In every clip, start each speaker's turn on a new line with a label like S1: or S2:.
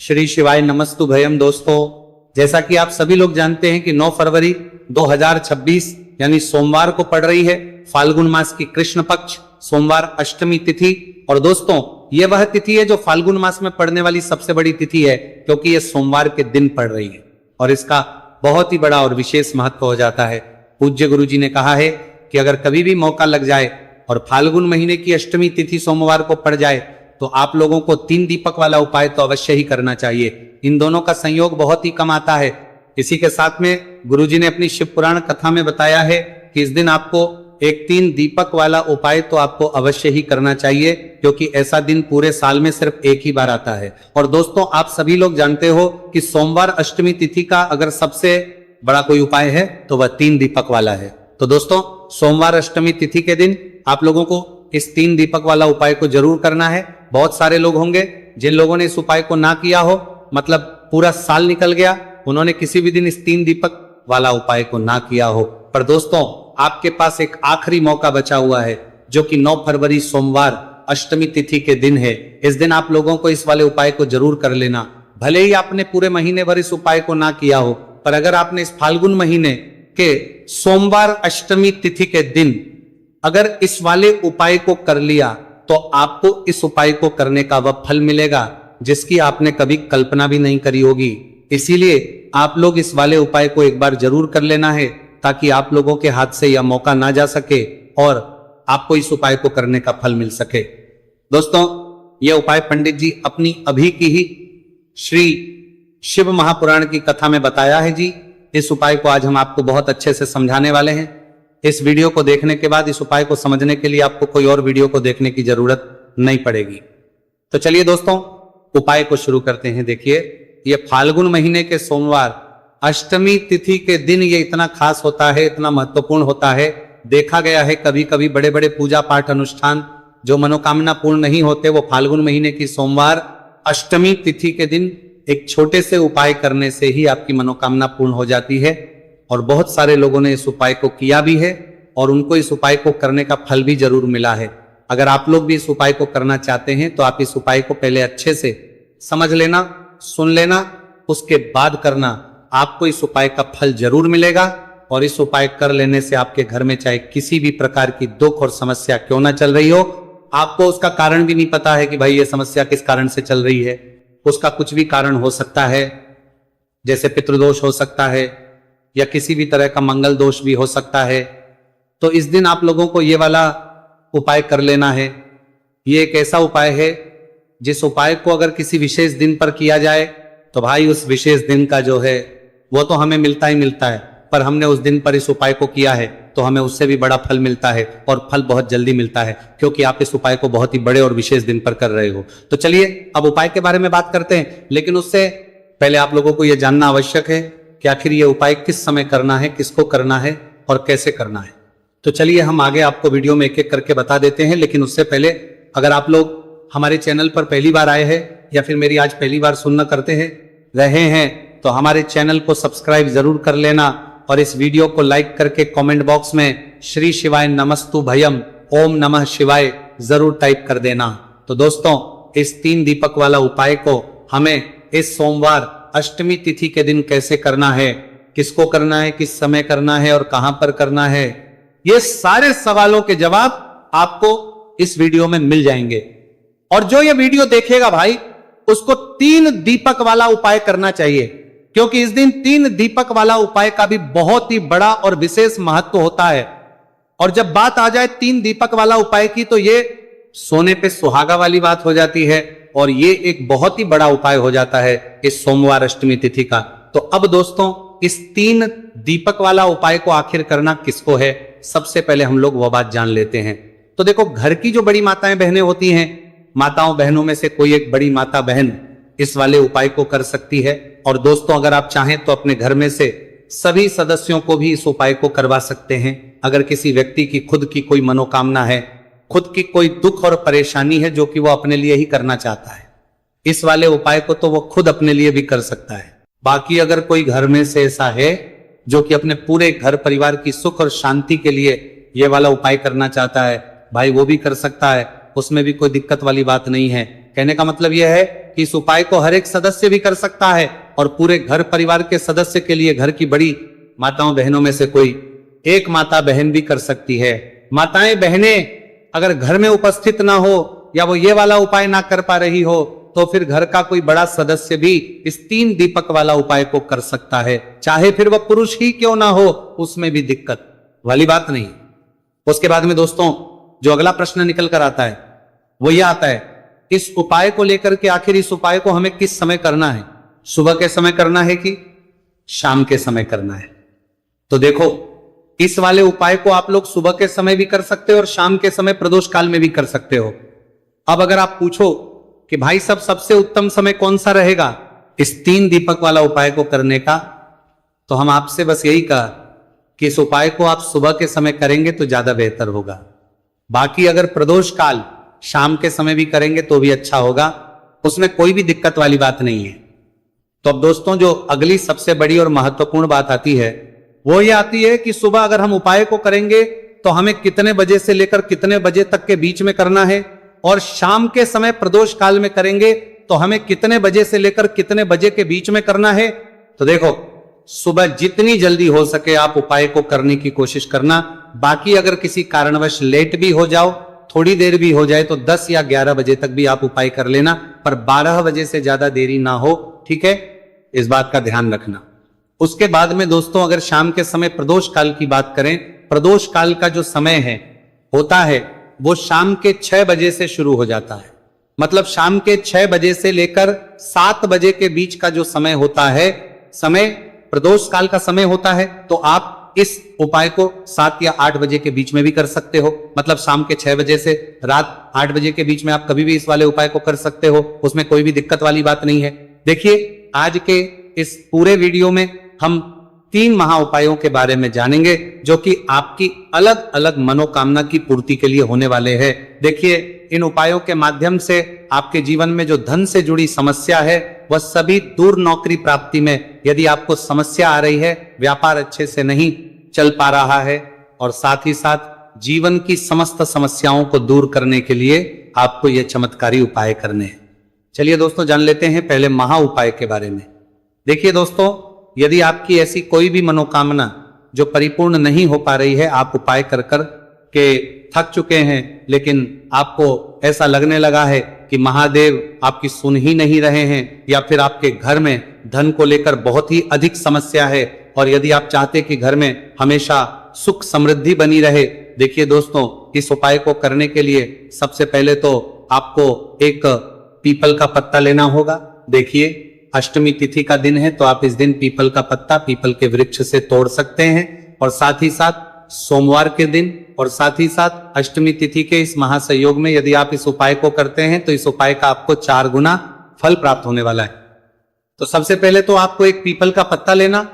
S1: श्री शिवाय नमस्तु भयम। दोस्तों, जैसा कि आप सभी लोग जानते हैं कि 9 फरवरी 2026 यानी सोमवार को पड़ रही है फाल्गुन मास की कृष्ण पक्ष सोमवार अष्टमी तिथि। और दोस्तों, यह वह तिथि है जो फाल्गुन मास में पड़ने वाली सबसे बड़ी तिथि है, क्योंकि यह सोमवार के दिन पड़ रही है और इसका बहुत ही बड़ा और विशेष महत्व हो जाता है। पूज्य गुरु जी ने कहा है कि अगर कभी भी मौका लग जाए और फाल्गुन महीने की अष्टमी तिथि सोमवार को पड़ जाए तो आप लोगों को 3 दीपक वाला उपाय तो अवश्य ही करना चाहिए। इन दोनों का संयोग बहुत ही कम आता है। इसी के साथ में गुरुजी ने अपनी शिव पुराण कथा में बताया है कि इस दिन आपको एक 3 दीपक वाला उपाय तो आपको अवश्य ही करना चाहिए, क्योंकि ऐसा दिन पूरे साल में सिर्फ एक ही बार आता है। और दोस्तों, आप सभी लोग जानते हो कि सोमवार अष्टमी तिथि का अगर सबसे बड़ा कोई उपाय है तो वह 3 दीपक वाला है। तो दोस्तों, सोमवार अष्टमी तिथि के दिन आप लोगों को इस 3 दीपक वाला उपाय को जरूर करना है। बहुत सारे लोग होंगे जिन लोगों ने इस उपाय को ना किया हो, मतलब पूरा साल निकल गया, उन्होंने किसी भी दिन इस 3 दीपक वाला उपाय को ना किया हो। पर दोस्तों, आपके पास एक आखिरी मौका बचा हुआ है, जो कि 9 फरवरी सोमवार अष्टमी तिथि के दिन है। इस दिन आप लोगों को इस वाले उपाय को जरूर कर लेना। भले ही आपने पूरे महीने भर इस उपाय को ना किया हो, पर अगर आपने इस फाल्गुन महीने के सोमवार अष्टमी तिथि के दिन अगर इस वाले उपाय को कर लिया तो आपको इस उपाय को करने का वह फल मिलेगा जिसकी आपने कभी कल्पना भी नहीं करी होगी। इसीलिए आप लोग इस वाले उपाय को एक बार जरूर कर लेना है, ताकि आप लोगों के हाथ से यह मौका ना जा सके और आपको इस उपाय को करने का फल मिल सके। दोस्तों, यह उपाय पंडित जी अपनी अभी की ही श्री शिव महापुराण की कथा में बताया है जी। इस उपाय को आज हम आपको बहुत अच्छे से समझाने वाले हैं। इस वीडियो को देखने के बाद इस उपाय को समझने के लिए आपको कोई और वीडियो को देखने की जरूरत नहीं पड़ेगी। तो चलिए दोस्तों, उपाय को शुरू करते हैं। देखिए, ये फाल्गुन महीने के सोमवार अष्टमी तिथि के दिन ये इतना खास होता है, इतना महत्वपूर्ण होता है। देखा गया है कभी कभी बड़े बड़े पूजा पाठ अनुष्ठान जो मनोकामना पूर्ण नहीं होते, वो फाल्गुन महीने की सोमवार अष्टमी तिथि के दिन एक छोटे से उपाय करने से ही आपकी मनोकामना पूर्ण हो जाती है। और बहुत सारे लोगों ने इस उपाय को किया भी है और उनको इस उपाय को करने का फल भी जरूर मिला है। अगर आप लोग भी इस उपाय को करना चाहते हैं तो आप इस उपाय को पहले अच्छे से समझ लेना, सुन लेना, उसके बाद करना। आपको इस उपाय का फल जरूर मिलेगा और इस उपाय कर लेने से आपके घर में चाहे किसी भी प्रकार की दुख और समस्या क्यों ना चल रही हो, आपको उसका कारण भी नहीं पता है कि भाई ये समस्या किस कारण से चल रही है, उसका कुछ भी कारण हो सकता है, जैसे पितृदोष हो सकता है या किसी भी तरह का मंगल दोष भी हो सकता है। तो इस दिन आप लोगों को ये वाला उपाय कर लेना है। ये एक ऐसा उपाय है जिस उपाय को अगर किसी विशेष दिन पर किया जाए तो भाई उस विशेष दिन का जो है वो तो हमें मिलता ही मिलता है, पर हमने उस दिन पर इस उपाय को किया है तो हमें उससे भी बड़ा फल मिलता है और फल बहुत जल्दी मिलता है, क्योंकि आप इस उपाय को बहुत ही बड़े और विशेष दिन पर कर रहे हो। तो चलिए अब उपाय के बारे में बात करते हैं, लेकिन उससे पहले आप लोगों को यह जानना आवश्यक है कि आखिर ये उपाय किस समय करना है, किसको करना है और कैसे करना है। तो चलिए हम आगे आपको वीडियो में एक एक करके बता देते हैं। लेकिन उससे पहले अगर आप लोग हमारे चैनल पर पहली बार आए हैं या फिर मेरी आज पहली बार सुनना करते हैं रहे हैं तो हमारे चैनल को सब्सक्राइब जरूर कर लेना और इस वीडियो को लाइक करके कमेंट बॉक्स में श्री शिवाय नमस्तु भयम ओम नमः शिवाय जरूर टाइप कर देना। तो दोस्तों, इस 3 दीपक वाला उपाय को हमें इस सोमवार अष्टमी तिथि के दिन कैसे करना है, किसको करना है, किस समय करना है और कहां पर करना है, ये सारे सवालों के जवाब आपको इस वीडियो में मिल जाएंगे। और जो ये वीडियो देखेगा भाई, उसको 3 दीपक वाला उपाय करना चाहिए, क्योंकि इस दिन 3 दीपक वाला उपाय का भी बहुत ही बड़ा और विशेष महत्व होता है। और जब बात आ जाए 3 दीपक वाला उपाय की तो ये सोने पे सुहागा वाली बात हो जाती है और ये एक बहुत ही बड़ा उपाय हो जाता है इस सोमवार अष्टमी तिथि का। तो अब दोस्तों, इस 3 दीपक वाला उपाय को आखिर करना किसको है, सबसे पहले हम लोग वह बात जान लेते हैं। तो देखो, घर की जो बड़ी माताएं बहनें होती हैं, माताओं बहनों में से कोई एक बड़ी माता बहन इस वाले उपाय को कर सकती है। और दोस्तों, अगर आप चाहें तो अपने घर में से सभी सदस्यों को भी इस उपाय को करवा सकते हैं। अगर किसी व्यक्ति की खुद की कोई मनोकामना है, खुद की कोई दुख और परेशानी है जो कि वो अपने लिए ही करना चाहता है, इस वाले उपाय को तो वो खुद अपने लिए भी कर सकता है। बाकी अगर कोई घर में से ऐसा है जो कि अपने पूरे घर परिवार की सुख और शांति के लिए ये वाला उपाय करना चाहता है, भाई वो भी कर सकता है, उसमें भी कोई दिक्कत वाली बात नहीं है। कहने का मतलब यह है कि इस उपाय को हर एक सदस्य भी कर सकता है और पूरे घर परिवार के सदस्य के लिए घर की बड़ी माताओं बहनों में से कोई एक माता बहन भी कर सकती है। माताएं बहनें अगर घर में उपस्थित ना हो या वो ये वाला उपाय ना कर पा रही हो तो फिर घर का कोई बड़ा सदस्य भी इस 3 दीपक वाला उपाय को कर सकता है, चाहे फिर वह पुरुष ही क्यों ना हो, उसमें भी दिक्कत वाली बात नहीं। उसके बाद में दोस्तों जो अगला प्रश्न निकल कर आता है वो यह आता है, इस उपाय को लेकर के आखिर इस उपाय को हमें किस समय करना है, सुबह के समय करना है कि शाम के समय करना है? तो देखो इस वाले उपाय को आप लोग सुबह के समय भी कर सकते हो और शाम के समय प्रदोष काल में भी कर सकते हो। अब अगर आप पूछो कि भाई सबसे उत्तम समय कौन सा रहेगा इस 3 दीपक वाला उपाय को करने का, तो हम आपसे बस यही कहा कि इस उपाय को आप सुबह के समय करेंगे तो ज्यादा बेहतर होगा। बाकी अगर प्रदोष काल शाम के समय भी करेंगे तो भी अच्छा होगा, उसमें कोई भी दिक्कत वाली बात नहीं है। तो अब दोस्तों जो अगली सबसे बड़ी और महत्वपूर्ण बात आती है वो ये आती है कि सुबह अगर हम उपाय को करेंगे तो हमें कितने बजे से लेकर कितने बजे तक के बीच में करना है, और शाम के समय प्रदोष काल में करेंगे तो हमें कितने बजे से लेकर कितने बजे के बीच में करना है। तो देखो सुबह जितनी जल्दी हो सके आप उपाय को करने की कोशिश करना। बाकी अगर किसी कारणवश लेट भी हो जाओ, थोड़ी देर भी हो जाए, तो 10 या 11 बजे तक भी आप उपाय कर लेना, पर 12 बजे से ज्यादा देरी ना हो, ठीक है, इस बात का ध्यान रखना। उसके बाद में दोस्तों अगर शाम के समय प्रदोष काल की बात करें, प्रदोष काल का जो समय है होता है वो शाम के 6 बजे से शुरू हो जाता है। मतलब शाम के 6 बजे से लेकर 7 बजे के बीच का जो समय होता है, समय प्रदोष काल का समय होता है। तो आप इस उपाय को 7 या 8 बजे के बीच में भी कर सकते हो। मतलब शाम के 6 बजे से रात 8 बजे के बीच में आप कभी भी इस वाले उपाय को कर सकते हो, उसमें कोई भी दिक्कत वाली बात नहीं है। देखिए आज के इस पूरे वीडियो में हम 3 महा उपायों के बारे में जानेंगे जो कि आपकी अलग अलग मनोकामना की पूर्ति के लिए होने वाले हैं। देखिए इन उपायों के माध्यम से आपके जीवन में जो धन से जुड़ी समस्या है वह सभी दूर, नौकरी प्राप्ति में यदि आपको समस्या आ रही है, व्यापार अच्छे से नहीं चल पा रहा है, और साथ ही साथ जीवन की समस्त समस्याओं को दूर करने के लिए आपको यह चमत्कारी उपाय करने हैं। चलिए दोस्तों जान लेते हैं पहले महा उपाय के बारे में। देखिए दोस्तों यदि आपकी ऐसी कोई भी मनोकामना जो परिपूर्ण नहीं हो पा रही है, आप उपाय कर कर के थक चुके हैं, लेकिन आपको ऐसा लगने लगा है कि महादेव आपकी सुन ही नहीं रहे हैं, या फिर आपके घर में धन को लेकर बहुत ही अधिक समस्या है, और यदि आप चाहते कि घर में हमेशा सुख समृद्धि बनी रहे, देखिए दोस्तों इस उपाय को करने के लिए सबसे पहले तो आपको एक पीपल का पत्ता लेना होगा। देखिए अष्टमी तिथि का दिन है तो आप इस दिन पीपल का पत्ता पीपल के वृक्ष से तोड़ सकते हैं, और साथ ही साथ सोमवार के दिन और साथ ही साथ अष्टमी तिथि के इस महासंयोग में यदि आप इस उपाय को करते हैं तो इस उपाय का आपको 4 गुना फल प्राप्त होने वाला है। तो सबसे पहले तो आपको एक पीपल का पत्ता लेना,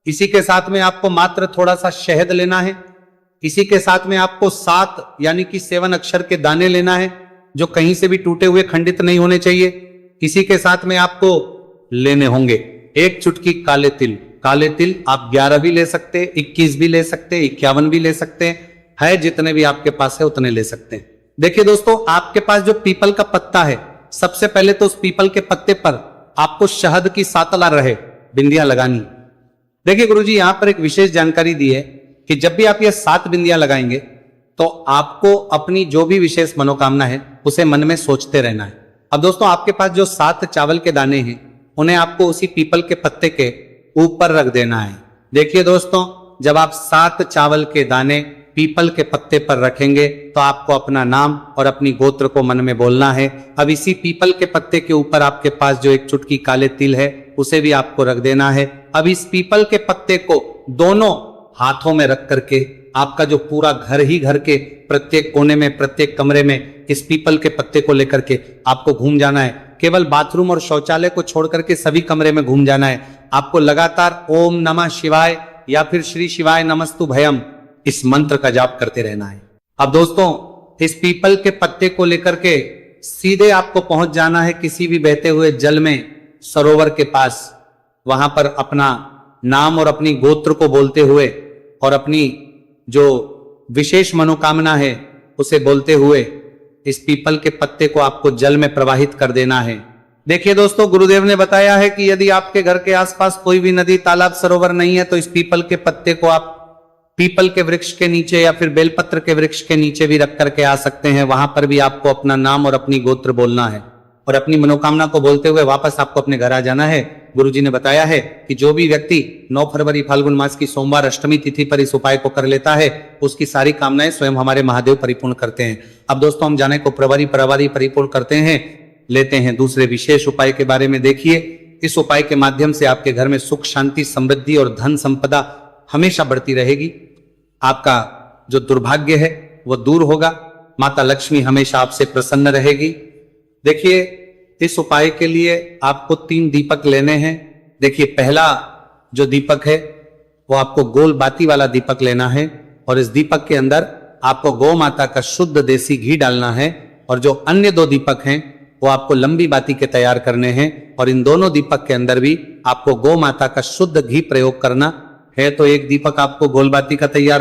S1: इसी के साथ में आपको मात्र थोड़ा सा शहद लेना है, इसी के साथ में आपको 7 यानी कि 7 अक्षर के दाने लेना है जो कहीं से भी टूटे हुए खंडित नहीं होने चाहिए। इसी के साथ में आपको लेने होंगे 1 चुटकी काले तिल। काले तिल आप 11 भी ले सकते हैं, 21 भी ले सकते हैं, 51 भी ले सकते हैं, जितने भी आपके पास है उतने ले सकते हैं। देखिए दोस्तों आपके पास जो पीपल का पत्ता है, सबसे पहले तो उस पीपल के पत्ते पर आपको शहद की 7 रहे बिंदियां लगानी। देखिए गुरुजी यहां पर एक विशेष जानकारी दी है कि जब भी आप ये 7 बिंदियां लगाएंगे तो आपको अपनी जो भी विशेष मनोकामना है उसे मन में सोचते रहना है। अब दोस्तों आपके पास जो 7 चावल के दाने हैं उन्हें आपको उसी पीपल के पत्ते के ऊपर रख देना है। देखिए दोस्तों जब आप 7 चावल के दाने पीपल के पत्ते पर रखेंगे तो आपको अपना नाम और अपनी गोत्र को मन में बोलना है। अब इसी पीपल के पत्ते के ऊपर आपके पास जो 1 चुटकी काले तिल है उसे भी आपको रख देना है। अब इस पीपल के पत्ते को दोनों हाथों में रख करके आपका जो पूरा घर ही घर के प्रत्येक कोने में, प्रत्येक कमरे में इस पीपल के पत्ते को लेकर के आपको घूम जाना है। केवल बाथरूम और शौचालय को छोड़ करके सभी कमरे में घूम जाना है। आपको लगातार ओम नमः शिवाय या फिर श्री शिवाय नमस्तु भयम इस मंत्र का जाप करते रहना है। अब दोस्तों इस पीपल के पत्ते को लेकर के सीधे आपको पहुंच जाना है किसी भी बहते हुए जल में, सरोवर के पास। वहां पर अपना नाम और अपनी गोत्र को बोलते हुए और अपनी जो विशेष मनोकामना है उसे बोलते हुए इस पीपल के पत्ते को आपको जल में प्रवाहित कर देना है। देखिए दोस्तों, गुरुदेव ने बताया है कि यदि आपके घर के आसपास कोई भी नदी, तालाब, सरोवर नहीं है तो इस पीपल के पत्ते को आप पीपल के वृक्ष के नीचे या फिर बेलपत्र के वृक्ष के नीचे भी रख करके आ सकते हैं। वहां पर भी आपको अपना नाम और अपनी गोत्र बोलना है और अपनी मनोकामना को बोलते हुए वापस आपको अपने घर आ जाना है। गुरुजी ने बताया है कि जो भी व्यक्ति 9 फरवरी फाल्गुन मास की सोमवार अष्टमी तिथि पर इस उपाय को कर लेता है, उसकी सारी कामनाएं स्वयं हमारे महादेव परिपूर्ण करते हैं। अब दोस्तों, हम जाने को प्रभारी परिपूर्ण करते हैं, लेते हैं दूसरे विशेष उपाय के बारे में। देखिए, इस उपाय के माध्यम से आपके घर में सुख, शांति, समृद्धि और धन संपदा हमेशा बढ़ती रहेगी। आपका जो दुर्भाग्य है वो दूर होगा। माता लक्ष्मी हमेशा आपसे प्रसन्न रहेगी। देखिए, इस उपाय के लिए आपको 3 दीपक लेने हैं। देखिए, पहला जो दीपक है वो आपको गोल बाती वाला दीपक लेना है और इस दीपक के अंदर आपको गौ माता का शुद्ध देसी घी डालना है। और जो अन्य 2 दीपक हैं वो आपको लंबी बाती के तैयार करने हैं और इन दोनों दीपक के अंदर भी आपको गौ माता का शुद्ध घी प्रयोग करना है। तो एक दीपक आपको गोल बाती का तैयार